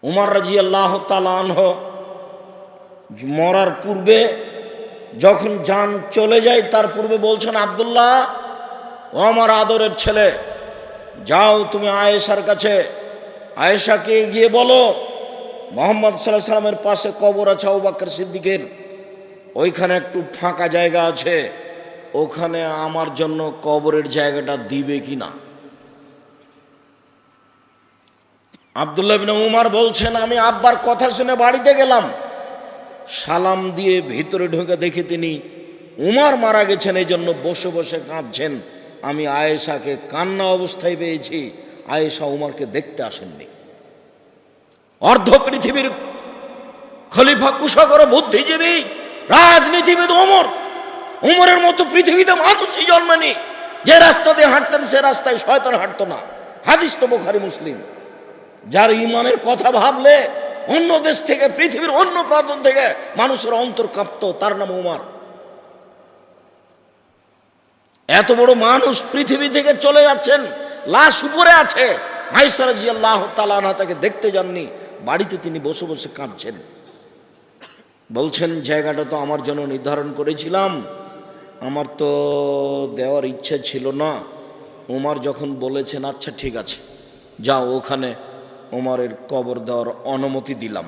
উমর রাদিয়াল্লাহু তাআলা আনহু মরার পূর্বে যখন জান চলে যায় তার পূর্বে বলছেন, আব্দুল্লাহ, ও আমার আদরের ছেলে, যাও তুমি আয়েশার কাছে, আয়েশাকে গিয়ে বলো মুহাম্মদ সাল্লাল্লাহু আলাইহি সাল্লামের পাশে কবর আছে আবু বকর সিদ্দিকের, ওইখানে একটু ফাঁকা জায়গা আছে, ওখানে আমার জন্য কবরের জায়গাটা দিবে কিনা। আব্দুল্লাহ ইবনে উমর বলছেন, আমি আব্বার কথা শুনে বাড়িতে গেলাম, সালাম দিয়ে ভিতরে ঢুকে দেখি তিনি উমর মারা গেছেন, এই জন্য বসে বসে কাঁদছেন। আমি আয়েশাকে কান্না অবস্থায় পেয়েছি, আয়েশা উমরকে দেখতে আসেননি। অর্ধ পৃথিবীর খলিফা, কুশাগর, বুদ্ধিজীবী, রাজনীতিবিদ উমর, উমরের মতো পৃথিবীতে মানুষই জন্মানি। যে রাস্তা দিয়ে হাঁটতেন সে রাস্তায় শয়তান হাঁটতো না, হাদিস তো বুখারী মুসলিম। যার ইমানের কথা ভাবলে অন্য দেশ থেকে, পৃথিবীর অন্য প্রান্ত থেকে মানুষের অন্তর কাঁপতো, তার নাম উমর। এত বড় মানুষ পৃথিবী থেকে চলে যাচ্ছেন, লাশ উপরে আছে, আয়েশা রাদিয়াল্লাহু তাআলা আনহা তাকে দেখতে যাননি, বাড়িতে তিনি বসে বসে কাঁদছেন। বলছেন, জায়গাটা তো আমার জন্য নির্ধারণ করেছিলাম, আমার তো দেওয়ার ইচ্ছে ছিল না। উমর যখন বলেছেন আচ্ছা ঠিক আছে যাও, ওখানে উমরের কবর দেওয়ার অনুমতি দিলাম।